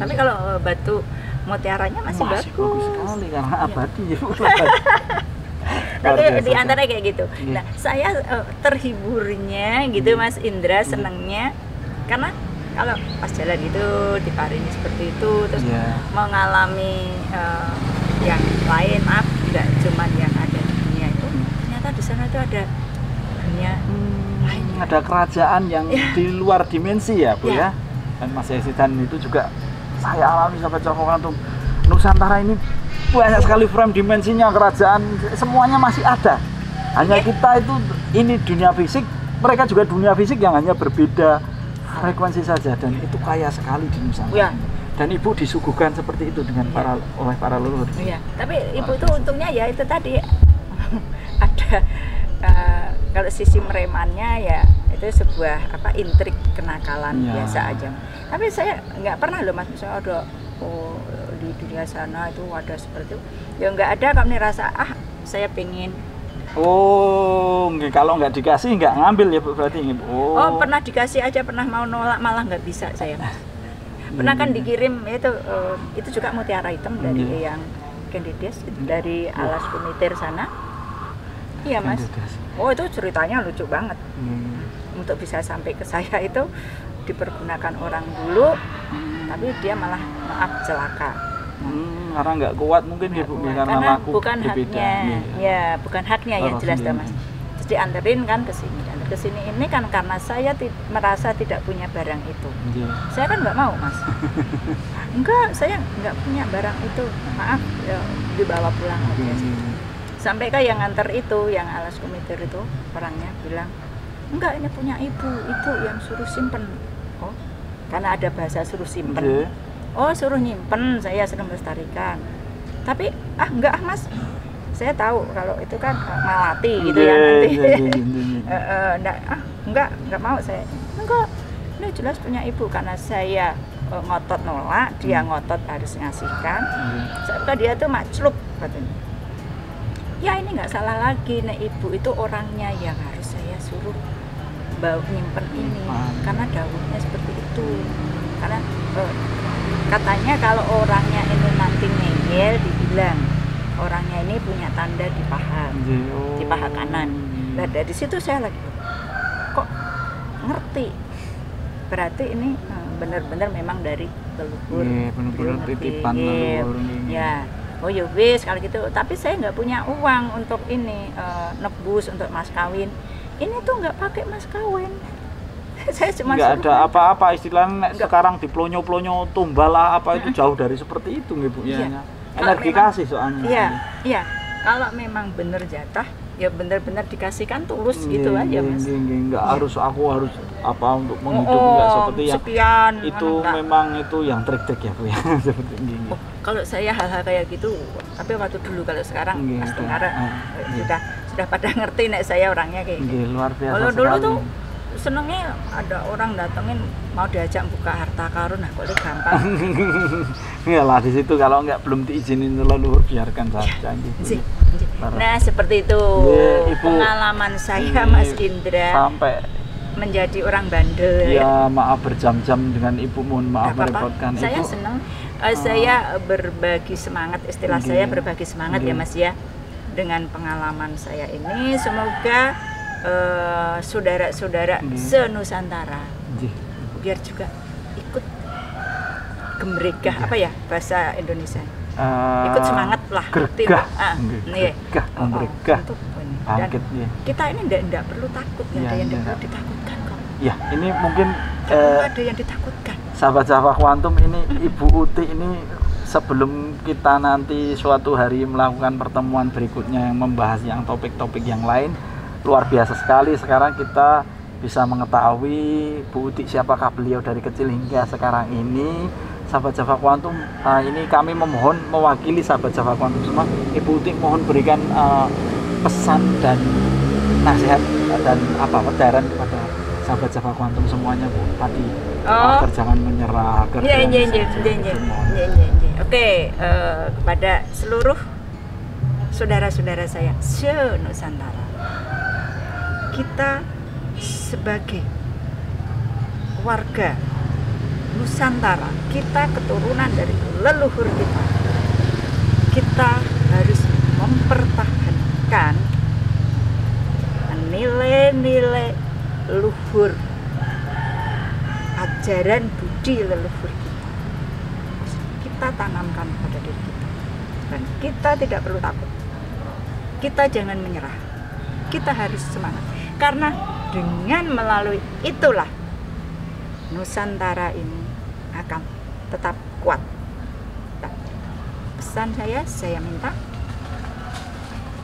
Tapi kalau batu mutiaranya masih bagus sekali karena abadi ya. Tapi di antara kayak gitu. Nah, saya terhiburnya gitu, Mas Indra, senangnya karena kalau pas jalan itu diparingi seperti itu, terus mengalami yang lain, tidak cuma yang ada di dunia itu, ternyata di sana itu ada dunia lain. Ada kerajaan yang di luar dimensi ya, Bu ya. Dan Mas Yesidan itu juga saya alami sampai Cokokan tuh, Nusantara ini banyak sekali frame dimensinya, kerajaan semuanya masih ada. Hanya kita itu ini dunia fisik, mereka juga dunia fisik yang hanya berbeda frekuensi saja, dan itu kaya sekali di Nusantara. Dan Ibu disuguhkan seperti itu dengan oleh para leluhur. Tapi Ibu itu untungnya ya itu tadi ada kalau sisi meremannya ya itu sebuah intrik kenakalan biasa aja. Tapi saya nggak pernah loh, Mas, misalnya ada di dunia sana itu ada seperti itu ya, nggak ada. Kami rasa saya pengen kalau nggak dikasih nggak ngambil ya, Bu, berarti. Pernah dikasih aja, pernah mau nolak malah nggak bisa saya. Pernah kan dikirim itu juga mutiara hitam dari yang Candidias dari Alas Kumitir sana. Iya, Mas. Itu ceritanya lucu banget. Untuk bisa sampai ke saya itu dipergunakan orang dulu, tapi dia malah celaka. Karena nggak kuat mungkin ya, Bu, karena laku bukan haknya. Bukan haknya yang jelas dah, Mas. Terus dianterin kan ke sini. Ke sini ini kan karena saya merasa tidak punya barang itu. Saya kan nggak mau, Mas. Enggak, saya nggak punya barang itu. Maaf, dibawa pulang aja. Sampai kan yang nganter itu, yang Alas Kumitir itu, orangnya bilang, enggak, ini punya ibu yang suruh simpen. Karena ada bahasa suruh simpen. Suruh nyimpen, saya sedang melestarikan. Tapi enggak, Mas. Saya tahu kalau itu kan malati gitu ya nanti. Enggak mau saya. Enggak, ini jelas punya ibu, karena saya ngotot nolak, dia ngotot harus ngasihkan. Sebab dia tuh maclub katanya. Ya ini nggak salah lagi, ibu itu orangnya yang harus saya suruh nyimpen ini, karena dawuhnya seperti itu. Karena katanya kalau orangnya ini nanti ngeyel, dibilang orangnya ini punya tanda di paha kanan. Nah dari situ saya lagi kok ngerti, berarti ini benar-benar memang dari leluhur. Benar-benar titipan leluhur. Ya wis kalau gitu. Tapi saya nggak punya uang untuk ini nebus untuk mas kawin. Ini tuh nggak pakai mas kawin. Saya cuma nggak ada apa-apa istilahnya. Sekarang di plonyo-plonyo tumbal lah apa itu jauh dari seperti itu, Bu. Energi kasih soalnya. Iya. Kalau memang bener jatah, ya benar-benar dikasihkan tulus gitu aja, Mas. Nggak harus aku harus apa untuk menghidup, nggak seperti yang sekian, itu memang itu yang trik-trik ya, Bu ya. Seperti ini. Kalau saya hal-hal kayak gitu, tapi waktu dulu, kalau sekarang Mas Tengara sudah pada ngerti saya orangnya kayak gitu. Luar biasa. Kalau dulu tuh senengnya ada orang datengin mau diajak buka harta karun, kok gampang. Iyalah di situ kalau belum diizinin leluhur biarkan saja gitu. Nah seperti itu pengalaman saya, Mas Indra, sampai menjadi orang bandel. Ya maaf berjam-jam dengan Ibu, mohon maaf merepotkan Ibu. Saya senang, saya berbagi semangat, istilah saya berbagi semangat ya, Mas ya, dengan pengalaman saya ini. Semoga saudara-saudara se-Nusantara biar juga ikut gemregah, apa ya bahasa Indonesia, ikut semangat lah, gergah, untuk bangkit. Kita ini enggak perlu takut, nggak ada yang perlu ditakutkan kok. Ya, ini mungkin ada yang ditakutkan. Sahabat Java Quantum, ini Ibu Uti ini sebelum kita nanti suatu hari melakukan pertemuan berikutnya yang membahas yang topik-topik yang lain, luar biasa sekali. Sekarang kita bisa mengetahui Bu Uti siapakah beliau dari kecil hingga sekarang ini. Sahabat Java Quantum, ini kami memohon mewakili sahabat Java Quantum semua, Ibu Uti mohon berikan pesan dan nasihat dan edaran kepada sahabat Java Quantum semuanya, Bu. Tadi jangan menyerah, Oke, kepada seluruh saudara-saudara saya se-Nusantara, kita sebagai warga Nusantara, kita keturunan dari leluhur kita harus mempertahankan nilai-nilai luhur, ajaran budi leluhur kita tanamkan pada diri kita, dan kita tidak perlu takut, kita jangan menyerah, kita harus semangat, karena dengan melalui itulah Nusantara ini akan tetap kuat. Nah, pesan saya minta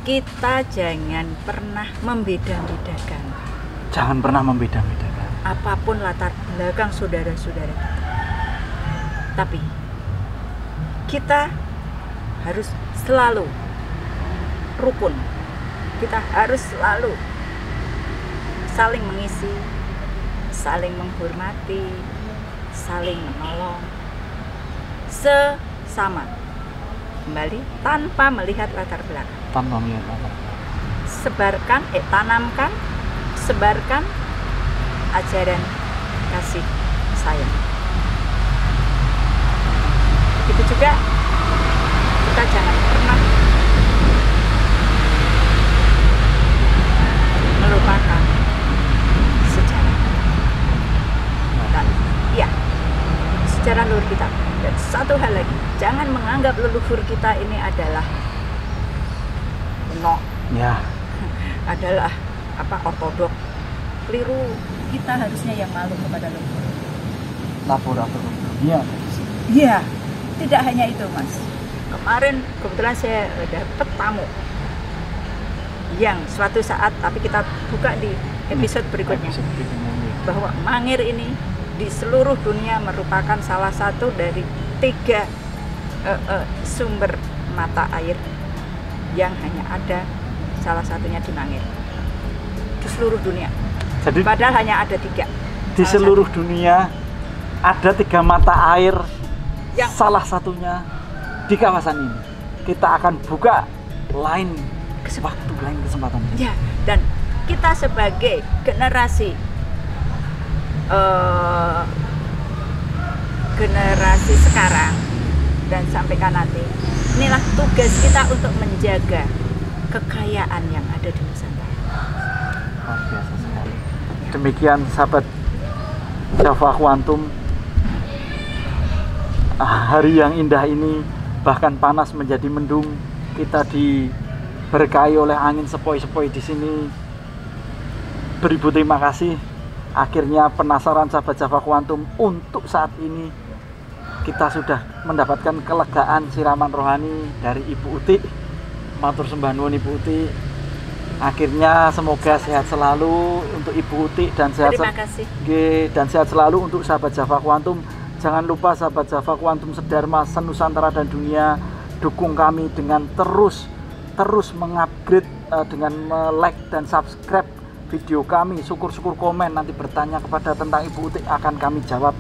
kita jangan pernah membeda-bedakan. Jangan pernah membeda-bedakan. Apapun latar belakang saudara-saudara kita. Tapi kita harus selalu rukun. Kita harus selalu saling mengisi, saling menghormati, saling menolong sesama. Kembali tanpa melihat latar belakang. Tanpa melihat latar belakang. Tanamkan, sebarkan ajaran kasih sayang. Begitu juga kita jangan pernah melupakan sejarah. Dan ya, sejarah leluhur kita. Dan satu hal lagi, jangan menganggap leluhur kita ini adalah kuno. Ya. Adalah ortodok. Keliru. Kita harusnya yang malu kepada leluhur. Laboratorium dunia. Iya, tidak hanya itu, Mas. Kemarin kebetulan saya dapat tamu yang suatu saat, tapi kita buka di episode berikutnya, bahwa Mangir ini di seluruh dunia merupakan salah satu dari 3 sumber mata air yang hanya ada salah satunya di Mangir di seluruh dunia. Jadi, padahal hanya ada 3 di seluruh dunia ada 3 mata air yang salah satunya di kawasan ini. Kita akan buka lain kesempatan. Ya, dan kita sebagai generasi sekarang dan sampai nanti, inilah tugas kita untuk menjaga kekayaan yang ada di Nusantara. Luar biasa sekali. Demikian sahabat Java Quantum, hari yang indah ini, bahkan panas menjadi mendung, kita diberkahi oleh angin sepoi-sepoi di sini. Beribu terima kasih. Akhirnya penasaran sahabat Java Quantum, untuk saat ini kita sudah mendapatkan kelegaan siraman rohani dari Ibu Uti. Matur sembah nuwun Ibu Uti. Akhirnya semoga sehat selalu untuk Ibu Uti dan sehat selalu untuk sahabat Java Quantum. Jangan lupa sahabat Java Quantum Sedharma se-Nusantara dan dunia, dukung kami dengan terus mengupgrade dengan like dan subscribe video kami, syukur-syukur komen, nanti bertanya kepada tentang Ibu Uti akan kami jawab.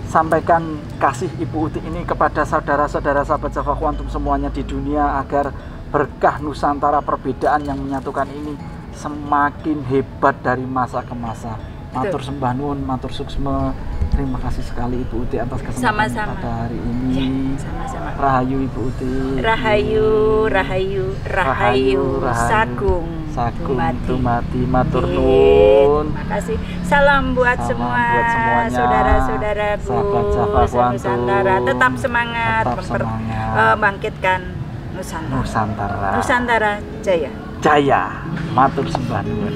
Sampaikan kasih Ibu Uti ini kepada saudara-saudara sahabat Java Quantum semuanya di dunia, agar berkah Nusantara perbedaan yang menyatukan ini semakin hebat dari masa ke masa. Matur sembah nuwun, matur suksma. Terima kasih sekali Ibu Uti atas kesempatan pada hari ini. Ya, sama-sama. Rahayu Ibu Uti. Rahayu Sagung. Sagung Dumadi matur nuwun. Terima kasih. Salam buat semuanya, saudara-saudaraku Nusantara. Tetap semangat, bangkitkan Nusantara. Nusantara Jaya. Jaya. Matur sembah nuwun.